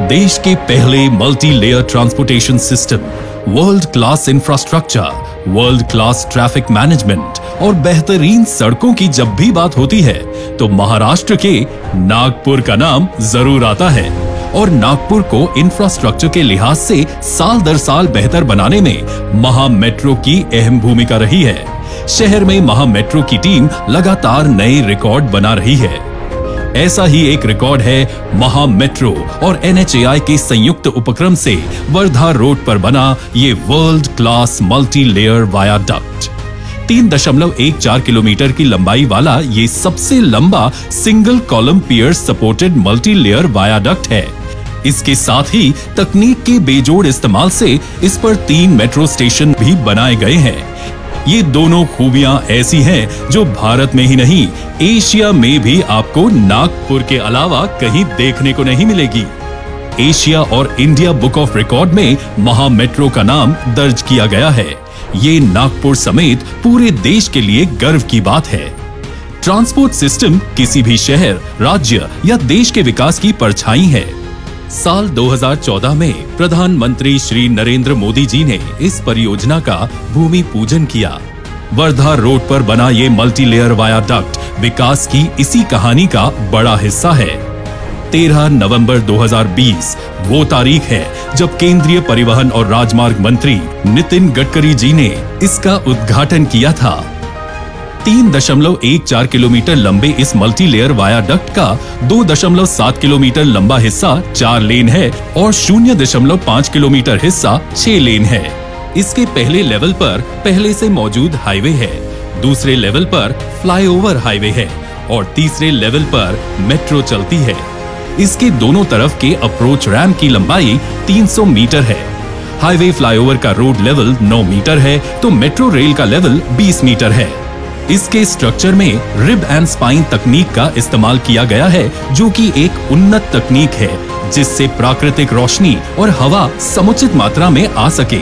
देश के पहले multi layer transportation system, world class infrastructure, world class traffic management और बेहतरीन सड़कों की जब भी बात होती है तो महाराष्ट्र के नागपुर का नाम जरूर आता है। और नागपुर को इंफ्रास्ट्रक्चर के लिहाज से साल दर साल बेहतर बनाने में महा मेट्रो की अहम भूमिका रही है। शहर में महा मेट्रो की टीम लगातार नए रिकॉर्ड बना रही है। ऐसा ही एक रिकॉर्ड है महा मेट्रो और NHAI के संयुक्त उपक्रम से वर्धा रोड पर बना ये world class multi layer viaduct. 3.14 kilometre की लंबाई वाला ये सबसे लंबा सिंगल कॉलम पियर सपोर्टेड मल्टी लेयर वायाडक्ट है। इसके साथ ही तकनीक के बेजोड़ इस्तेमाल से इस पर 3 मेट्रो स्टेशन भी बनाए गए हैं। ये दोनों खूबियां ऐसी हैं जो भारत में ही नहीं, एशिया में भी आपको नागपुर के अलावा कहीं देखने को नहीं मिलेगी। एशिया और इंडिया बुक ऑफ रिकॉर्ड में महा मेट्रो का नाम दर्ज किया गया है। ये नागपुर समेत पूरे देश के लिए गर्व की बात है। ट्रांसपोर्ट सिस्टम किसी भी शहर, राज्य या देश के विकास की परछाई है। साल 2014 में प्रधानमंत्री श्री नरेंद्र मोदी जी ने इस परियोजना का भूमि पूजन किया। वर्धा रोड पर बना ये मल्टी लेयर वायाडक्ट विकास की इसी कहानी का बड़ा हिस्सा है। 13 नवंबर 2020 वो तारीख है जब केंद्रीय परिवहन और राजमार्ग मंत्री नितिन गडकरी जी ने इसका उद्घाटन किया था। 3.14 किलोमीटर लंबे इस मल्टी लेयर वायाडक्ट का 2.7 किलोमीटर लंबा हिस्सा 4 लेन है और 0.5 किलोमीटर हिस्सा 6 लेन है। इसके पहले लेवल पर पहले से मौजूद हाईवे है, दूसरे लेवल पर फ्लाईओवर हाईवे है और तीसरे लेवल पर मेट्रो चलती है। इसके दोनों तरफ के अप्रोच रैंप की लंबाई 300 मीटर है। हाईवे फ्लाईओवर का रोड लेवल 9 मीटर है तो मेट्रो रेल का लेवल 20 मीटर है। इसके स्ट्रक्चर में रिब एंड स्पाइन तकनीक का इस्तेमाल किया गया है, जो कि एक उन्नत तकनीक है जिससे प्राकृतिक रोशनी और हवा समुचित मात्रा में आ सके।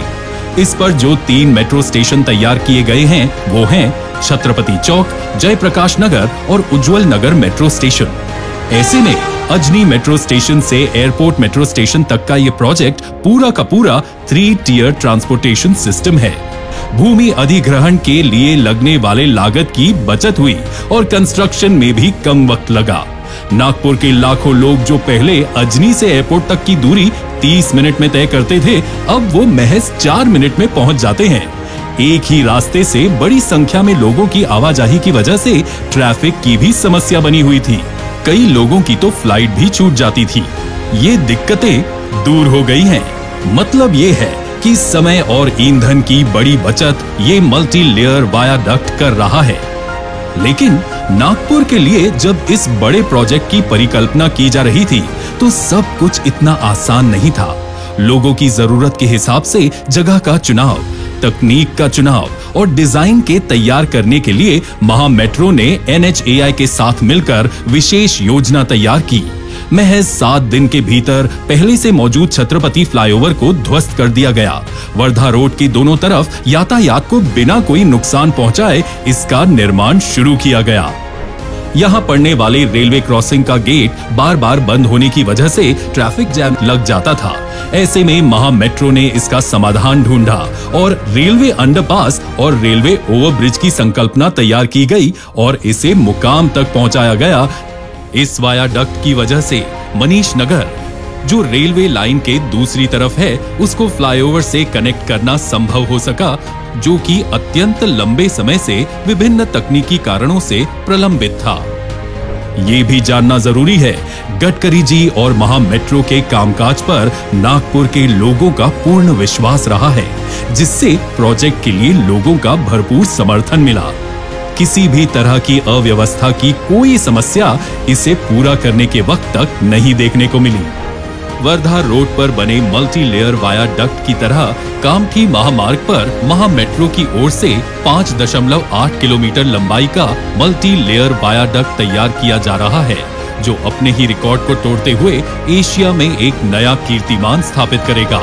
इस पर जो 3 मेट्रो स्टेशन तैयार किए गए हैं वो हैं छत्रपति चौक, जयप्रकाश नगर और उज्जवल नगर मेट्रो स्टेशन। ऐसे में अजनी मेट्रो स्टेशन से एयरपोर्ट मेट्रो स्टेशन तक का ये प्रोजेक्ट पूरा का पूरा 3 टियर ट्रांसपोर्टेशन सिस्टम है। भूमि अधिग्रहण के लिए लगने वाले लागत की बचत हुई और कंस्ट्रक्शन में भी कम वक्त लगा। नागपुर के लाखों लोग जो पहले अजनी से एयरपोर्ट तक की दूरी 30 मिनट में तय करते थे, अब वो महज 4 मिनट में पहुंच जाते हैं। एक ही रास्ते से बड़ी संख्या में लोगों की आवाजाही की वजह से ट्रैफिक की भी समस्या बनी हुई थी। कई लोगों की तो फ्लाइट भी छूट जाती थी। ये दिक्कतें दूर हो गई हैं। मतलब ये है कि समय और ईंधन की बड़ी बचत ये मल्टी लेयर वायाडक्ट कर रहा है। लेकिन नागपुर के लिए जब इस बड़े प्रोजेक्ट की परिकल्पना की जा रही थी तो सब कुछ इतना आसान नहीं था। लोगों की जरूरत के हिसाब से जगह का चुनाव, तकनीक का चुनाव और डिजाइन के तैयार करने के लिए महा मेट्रो ने NHAI के साथ मिलकर विशेष योजना तैयार की। महज 7 दिन के भीतर पहले से मौजूद छत्रपति फ्लाईओवर को ध्वस्त कर दिया गया। वर्धा रोड के दोनों तरफ यातायात को बिना कोई नुकसान पहुंचाए इसका निर्माण शुरू किया गया। यहाँ पड़ने वाले रेलवे क्रॉसिंग का गेट बार बार बंद होने की वजह से ट्रैफिक जैम लग जाता था। ऐसे में महा मेट्रो ने इसका समाधान ढूंढा और रेलवे अंडरपास और रेलवे ओवरब्रिज की संकल्पना तैयार की गई और इसे मुकाम तक पहुंचाया गया। इस वायाडक्ट की वजह से मनीष नगर, जो रेलवे लाइन के दूसरी तरफ है, उसको फ्लाईओवर से कनेक्ट करना संभव हो सका, जो कि अत्यंत लंबे समय से विभिन्न तकनीकी कारणों से प्रलंबित था। ये भी जानना जरूरी है, गडकरी जी और महा मेट्रो के कामकाज पर नागपुर के लोगों का पूर्ण विश्वास रहा है, जिससे प्रोजेक्ट के लिए लोगों का भरपूर समर्थन मिला। किसी भी तरह की अव्यवस्था की कोई समस्या इसे पूरा करने के वक्त तक नहीं देखने को मिली। वर्धा रोड पर बने मल्टी लेयर वायाडक्ट की तरह कामठी महामार्ग पर महा मेट्रो की ओर से 5.8 किलोमीटर लंबाई का मल्टी लेयर वायाडक्ट तैयार किया जा रहा है, जो अपने ही रिकॉर्ड को तोड़ते हुए एशिया में एक नया कीर्तिमान स्थापित करेगा।